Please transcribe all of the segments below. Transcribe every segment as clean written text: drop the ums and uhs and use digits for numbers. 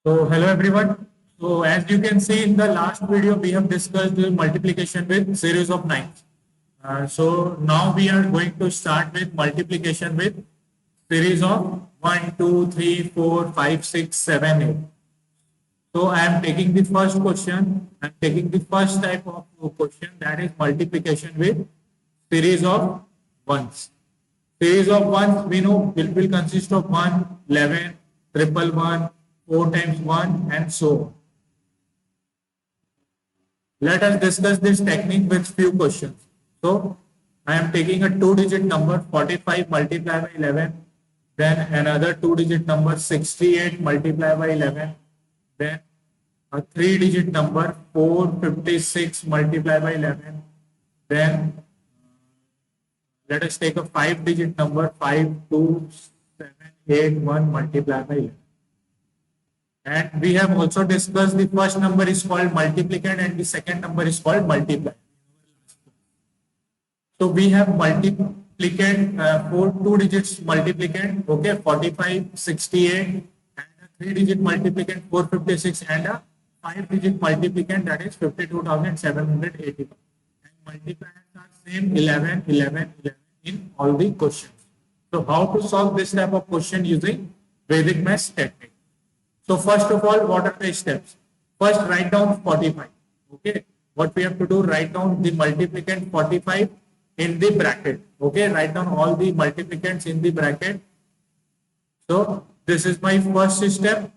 So hello everyone. So as you can see in the last video, we have discussed the multiplication with series of nines. So now we are going to start with multiplication with series of 1, 2, 3, 4, 5, 6, 7, 8. So I am taking the first question. I am taking the first type of question, that is multiplication with series of ones. Series of ones we know will consist of 1, 11, triple 1, 4 times 1 and so on. Let us discuss this technique with few questions. So I am taking a two-digit number 45 multiplied by 11, then another two-digit number 68 multiplied by 11, then a three-digit number 456 multiplied by 11, then let us take a five-digit number 52781 multiplied by 11. And we have also discussed the first number is called multiplicand and the second number is called multiply. So we have multiplicand for two digits multiplicand, okay, 45, 68, and a three digit multiplicand 456 and a five digit multiplicand that is 52,780. And multipliers are same 11, 11, 11 in all the questions. So how to solve this type of question using Vedic math technique? So first of all, what are the steps? First, write down 45. Okay. What we have to do, write down the multiplicand 45 in the bracket. Okay. Write down all the multiplicands in the bracket. So this is my first step.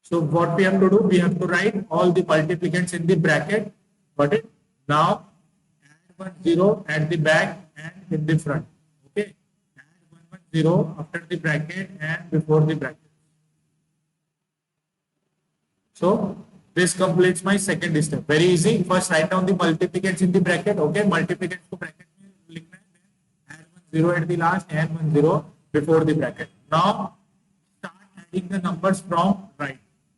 So what we have to do, we have to write all the multiplicands in the bracket. Got it? Now add one zero at the back and in the front. Okay. Add one zero after the bracket and before the bracket. So this completes my second step. Very easy. First write down the multiplicands in the bracket. Okay, multiplicands to bracket में लिखना है. Then add one zero at the last and one zero before the bracket. Now start adding the numbers from right.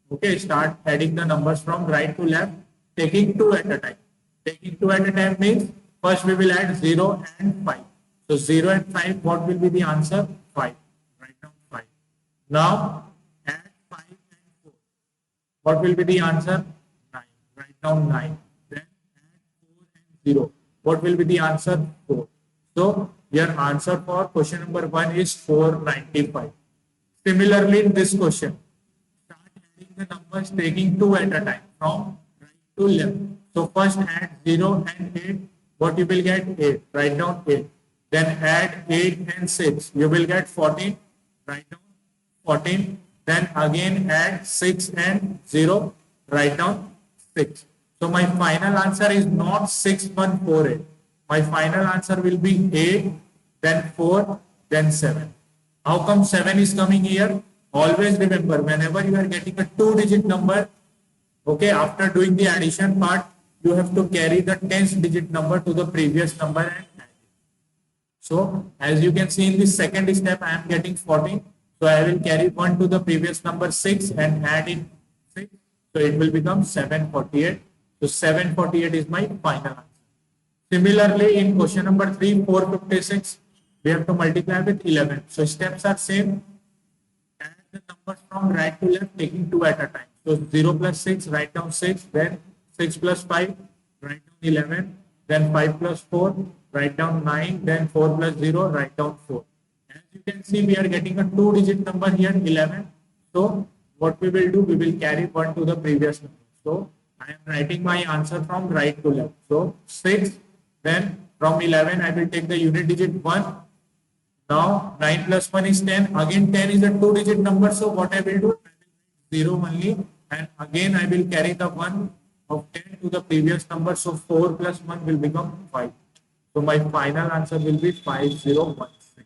Okay, start adding the numbers from right to left, taking two at a time. Taking two at a time means first we will add 0 and 5. So 0 and 5, what will be the answer? 5. Write down 5. Now add 5 and 4. What will be the answer? 9. Write down 9. Then add 4 and 0. What will be the answer? 4. So your answer for question number 1 is 495. Similarly, in this question, start adding the numbers taking 2 at a time from right to left. So first add 0 and 8. What you will get? 8. Write down 8. Then add 8 and 6. You will get 14. Write down 14. Then again add 6 and 0. Write down 6. So my final answer is not 6148. My final answer will be 8, then 4, then 7. How come 7 is coming here? Always remember, whenever you are getting a two-digit number, okay, after doing the addition part, you have to carry the tens digit number to the previous number and add it. So as you can see in the second step, I am getting 14. So I will carry 1 to the previous number 6 and add in 6. So it will become 748. So 748 is my final answer. Similarly, in question number 3, 456, we have to multiply with 11. So steps are same. Add the numbers from right to left, taking 2 at a time. So 0 plus 6, write down 6. Then 6 plus 5, write down 11. Then 5 plus 4, write down 9. Then 4 plus 0, write down 4. As you can see, we are getting a two-digit number here, 11. So what we will do, we will carry 1 to the previous number. So I am writing my answer from right to left. So 6, then from 11, I will take the unit digit 1. Now 9 plus 1 is 10. Again 10 is a two-digit number. So what I will do, I will 0 only. And again I will carry the 1 of 10 to the previous number. So 4 plus 1 will become 5. So my final answer will be 5016.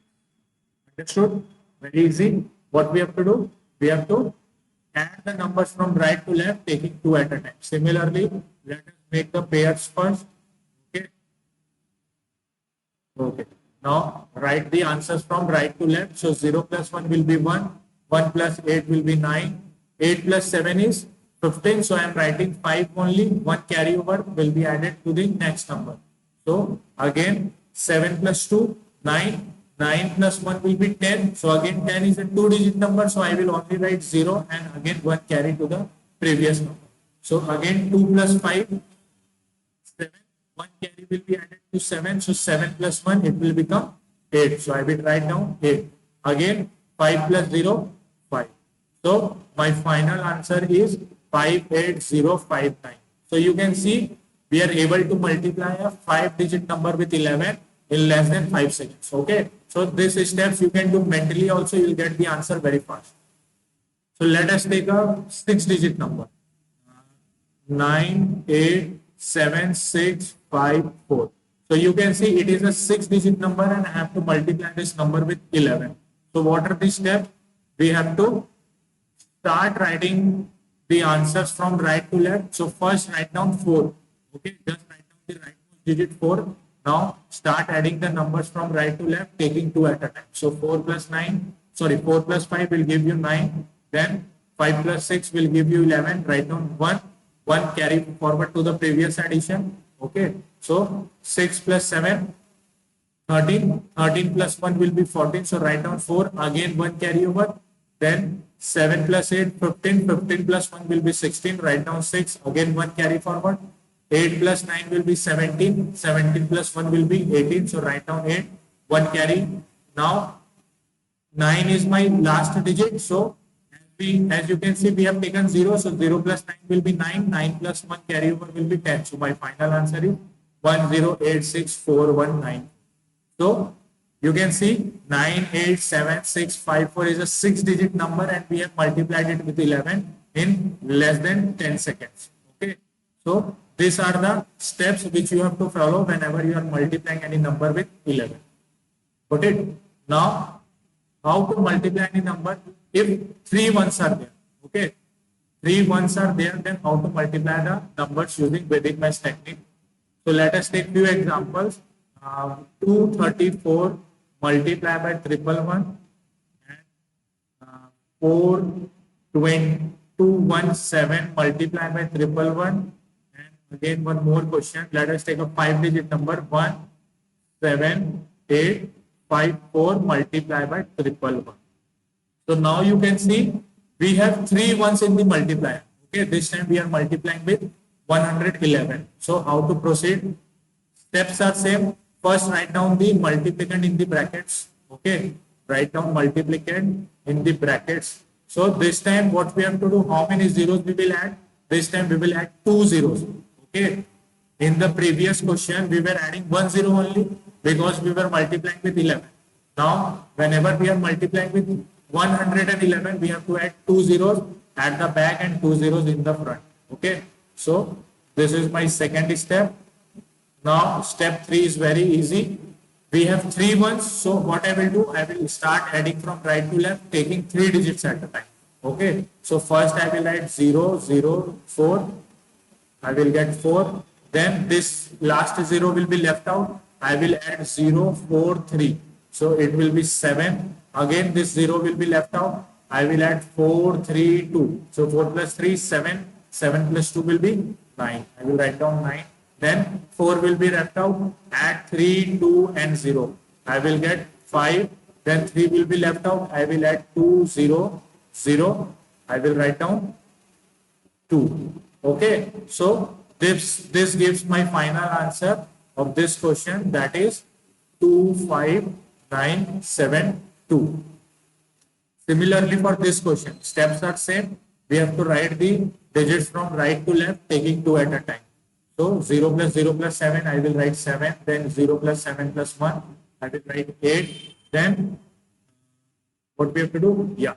Understood? Very easy. What we have to do? We have to add the numbers from right to left, taking 2 at a time. Similarly, let us make the pairs first. Okay. Okay. Now write the answers from right to left. So 0 plus 1 will be 1. 1 plus 8 will be 9. 8 plus 7 is 15. So I am writing 5 only. 1 carryover will be added to the next number. So again 7 plus 2, 9. 9 plus 1 will be 10. So again 10 is a two-digit number. So I will only write 0 and again 1 carry to the previous number. So again 2 plus 5, 7. 1 carry will be added to 7. So 7 plus 1, it will become 8. So I will write down 8. Again 5 plus 0, 5. So my final answer is 58059. So you can see we are able to multiply a 5-digit number with 11 in less than 5 seconds. Okay. So these steps you can do mentally also, you will get the answer very fast. So let us take a 6-digit number. 98765 So you can see it is a 6-digit number and I have to multiply this number with 11. So what are the steps? We have to start writing the answers from right to left. So first write down 4. Okay, just write down the rightmost digit 4. Now start adding the numbers from right to left, taking 2 at a time. So 4 plus 5 will give you 9. Then 5 plus 6 will give you 11. Write down 1. 1 carry forward to the previous addition. Okay, so 6 plus 7, 13. 13 plus 1 will be 14. So write down 4. Again 1 carry over. Then 7 plus 8, 15. 15 plus 1 will be 16. Write down 6. Again 1 carry forward. 8 plus 9 will be 17. 17 plus 1 will be 18. So write down 8. 1 carry. Now 9 is my last digit. So as you can see, we have taken 0. So 0 plus 9 will be 9. 9 plus 1 carry over will be 10. So my final answer is 1086419. So you can see 98765 is a 6-digit number and we have multiplied it with 11 in less than 10 seconds. Okay. So these are the steps which you have to follow whenever you are multiplying any number with 11. Got it? Now, how to multiply any number if 3 ones are there? Okay. 3 ones are there, then how to multiply the numbers using Vedic math technique? So let us take few examples. 234 multiplied by 111 and 217 multiplied by 111. And again one more question. Let us take a 5-digit number 17854 multiplied by 111. So now you can see we have 3 ones in the multiplier. Okay, this time we are multiplying with 111. So how to proceed? Steps are same. First write down the multiplicand in the brackets. Okay, write down multiplicand in the brackets. So this time what we have to do, how many zeros we will add? This time we will add 2 zeros. Okay, in the previous question we were adding 1 zero only because we were multiplying with 11. Now whenever we are multiplying with 111, we have to add 2 zeros at the back and 2 zeros in the front. Okay, so this is my second step. Now step 3 is very easy. We have 3 ones, so what I will do, I will start adding from right to left, taking 3 digits at a time. Okay, so first I will add 0, 0, 4. I will get 4. Then this last 0 will be left out. I will add 0, 4, 3. So it will be 7. Again this 0 will be left out. I will add 4, 3, 2. So 4 plus 3 is 7. 7 plus 2 will be 9. I will write down 9. Then 4 will be left out. Add 3, 2 and 0. I will get 5. Then 3 will be left out. I will add 2, 0, 0. I will write down 2. Okay. So this gives my final answer of this question, that is 25972. Similarly for this question, steps are same. We have to write the digits from right to left, taking 2 at a time. So 0 plus 0 plus 7, I will write 7. Then 0 plus 7 plus 1, I will write 8. Then what we have to do? Yeah.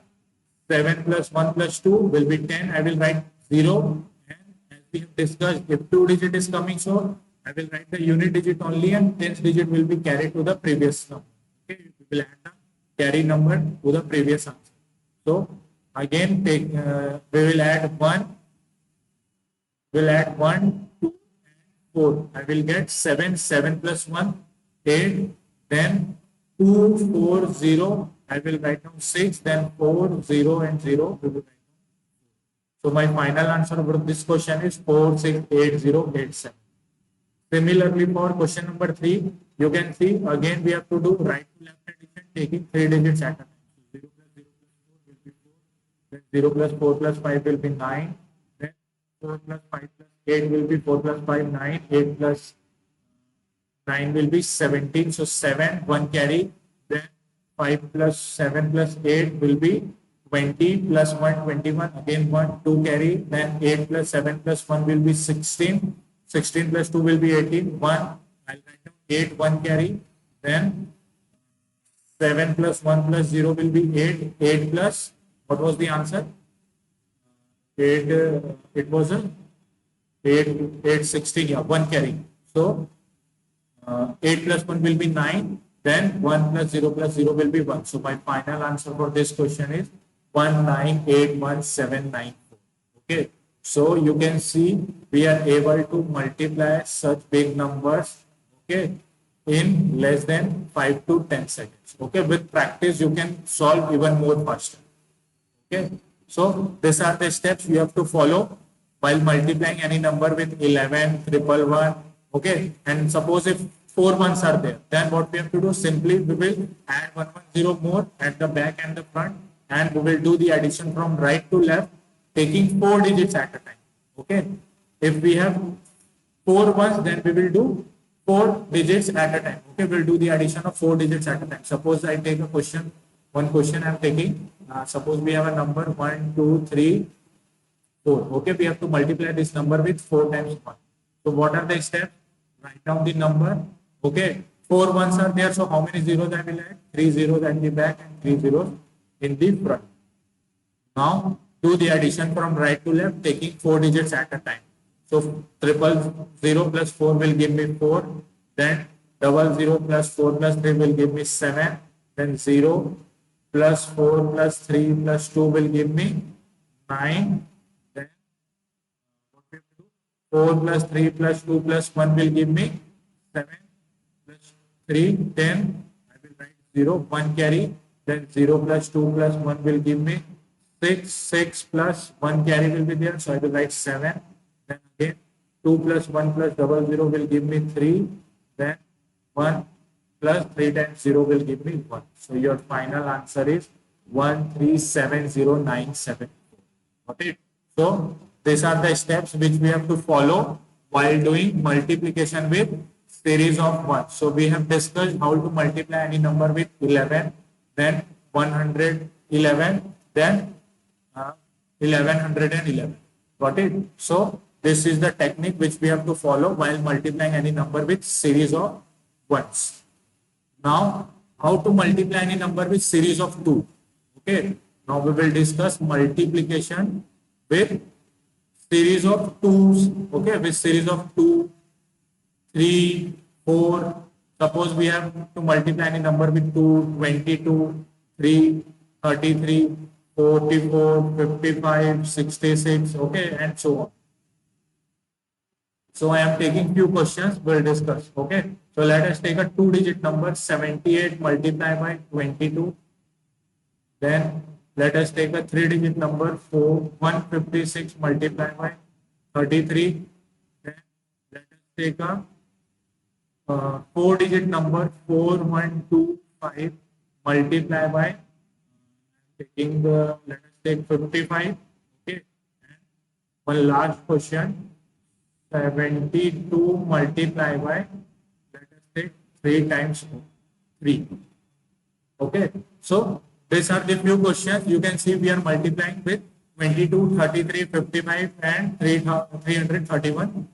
7 plus 1 plus 2 will be 10. I will write 0. And as we have discussed, if 2 digit is coming, so I will write the unit digit only and 10th digit will be carried to the previous number. Okay, we will add the carry number to the previous answer. So again, we will add 1. We'll add 1, 2, and 4. I will get 7. 7 plus 1, 8. Then 2, 4, 0. I will write down 6. Then 4, 0, and 0. We will write down. So my final answer for this question is 468087. Similarly, for question number 3, you can see again we have to do right to left addition taking three digits at a time. So 0 plus 0 plus 4 will be 4, then 0 plus 5 will be 9, then 4 plus 5 plus 8 will be 4 plus 5, 9, 8 plus 9 will be 17. So 7, 1 carry. Then 5 plus 7 plus 8 will be 20 plus 1, 21. Again 1, 2 carry. Then 8 plus 7 plus 1 will be 16. 16 plus 2 will be 18. 1, I'll write down 8, 1 carry. Then 7 plus 1 plus 0 will be 8. 8 plus, what was the answer? 8, it was a 8, 16, yeah, 1 carry. So 8 plus 1 will be 9, then 1 plus 0 plus 0 will be 1. So my final answer for this question is 1981794. Okay, so you can see we are able to multiply such big numbers, okay, in less than 5 to 10 seconds. Okay, with practice you can solve even more faster. Okay, so these are the steps you have to follow while multiplying any number with 11, 111. Okay, and suppose if 4 ones are there, then what we have to do, simply we will add 110 more at the back and the front, and we will do the addition from right to left, taking 4 digits at a time. Okay, if we have 4 ones, then we will do 4 digits at a time. Okay, we'll do the addition of 4 digits at a time. Suppose I take a question, one question I'm taking. Suppose we have a number 1, 2, 3, 4. Okay, we have to multiply this number with 4 times 1. So what are the steps? Write down the number. Okay, 4 ones are there. So how many zeros I will add? 3 zeros at the back and 3 zeros in the front. Now do the addition from right to left, taking 4 digits at a time. So 000 plus 4 will give me 4. Then 00 plus 4 plus 3 will give me 7. Then 0 plus 4 plus 3 plus 2 will give me 9. Then what we have to do? 4 plus 3 plus 2 plus 1 will give me 7 plus 3, 10. I will write 0, 1 carry. Then 0 plus 2 plus 1 will give me 6. 6 plus 1 carry will be there. So I will write 7. Then again 2 plus 1 plus 00 will give me 3. Then 1 plus 3 times 0 will give me 1. So your final answer is 1370974. Okay. So these are the steps which we have to follow while doing multiplication with series of 1. So we have discussed how to multiply any number with 11, then 111, then 1111. Got it? So this is the technique which we have to follow while multiplying any number with series of ones. Now, how to multiply any number with series of 2? Okay. Now we will discuss multiplication with series of 2s. Okay, with series of 2, 3, 4. Suppose we have to multiply any number with 2, 22, 3, 33, 44, 55, 66, okay, and so on. So I am taking few questions, we'll discuss, okay. So let us take a 2-digit number, 78 multiplied by 22. Then let us take a 3-digit number, 156 multiplied by 33. Then let us take a 4-digit number, 4125 multiplied by, taking the, let us take 55. Okay. And one large question, 72 multiplied by, let us take 3 times 3. Okay. So these are the few questions. You can see we are multiplying with 22, 33, 55 and 331.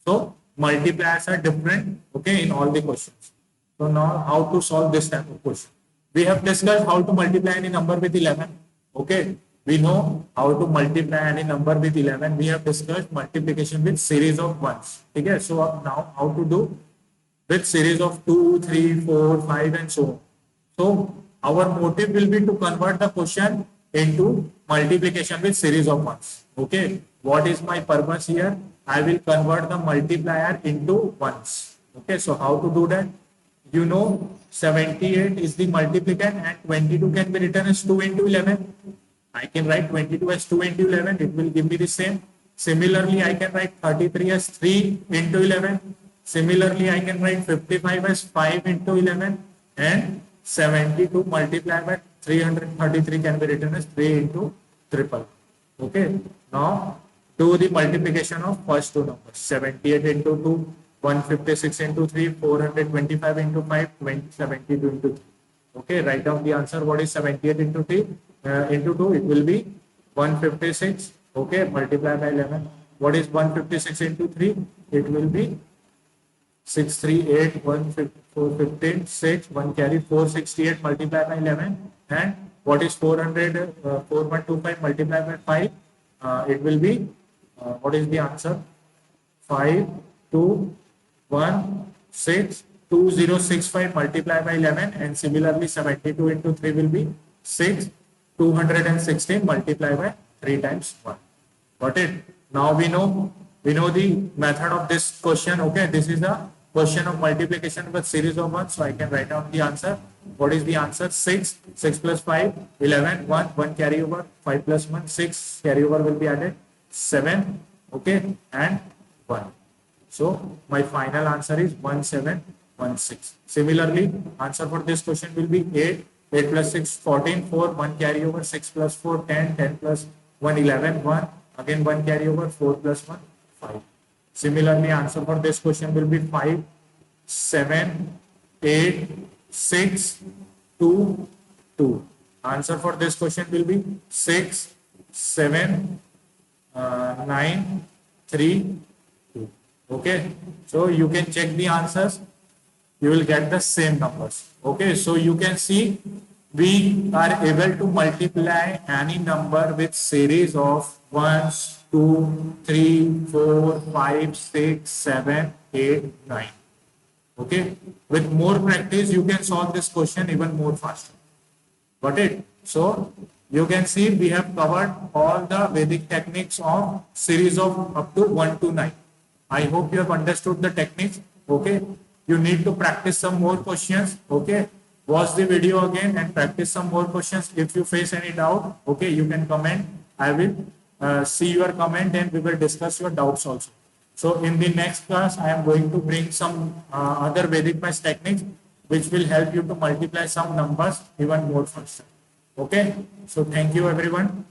So multipliers are different, okay, in all the questions. So now how to solve this type of question? We have discussed how to multiply any number with 11. Okay, we know how to multiply any number with 11. We have discussed multiplication with series of ones. Okay, so now how to do with series of 2, 3, 4, 5 and so on. So our motive will be to convert the question into multiplication with series of ones. Okay, what is my purpose here? I will convert the multiplier into ones. Okay, so how to do that? You know 78 is the multiplicand and 22 can be written as 2 into 11. I can write 22 as 2 into 11. It will give me the same. Similarly, I can write 33 as 3 into 11. Similarly, I can write 55 as 5 into 11. And 72 multiplied by 333 can be written as 3 into triple. Okay. Now do the multiplication of first two numbers. 78 into 2, 156 into 3, 425 into 5, 72 into 3. Okay, write down the answer. What is 78 into 3? Into 2, it will be 156. Okay, multiply by 11. What is 156 into 3? It will be 638, 415, 6, 1 carry 468 multiplied by 11. And what is 400, 4125 multiplied by 5? It will be, what is the answer? 5, 2, 1, 6, 2065 multiplied by 11. And similarly, 72 into 3 will be 6, 216 multiplied by 3 times 1. Got it? Now we know the method of this question. Okay, this is a question of multiplication with series of 1. So I can write down the answer. What is the answer? 6, 6 plus 5, 11, 1 carry over, 5 plus 1, 6 carry over will be added, 7, okay, and 1. So my final answer is 1716. Similarly, answer for this question will be 8, 8 plus 6, 14, 4, 1 carry over, 6 plus 4, 10, 10 plus 1, 11, 1, again 1 carry over, 4 plus 1, 5. Similarly, answer for this question will be 5, 7, 8, 6, 2, 2. Answer for this question will be 6, 7, 9, 3, 2. Okay, so you can check the answers. You will get the same numbers. Okay, so you can see we are able to multiply any number with series of 1, 2, 3, 4, 5, 6, 7, 8, 9. Okay, with more practice, you can solve this question even more faster. Got it? So you can see we have covered all the Vedic techniques of series of up to 1 to 9. I hope you have understood the techniques. Okay, you need to practice some more questions. Okay, watch the video again and practice some more questions. If you face any doubt, okay, you can comment. I will see your comment and we will discuss your doubts also. So in the next class, I am going to bring some other Vedic math techniques which will help you to multiply some numbers even more faster. Okay, so thank you everyone.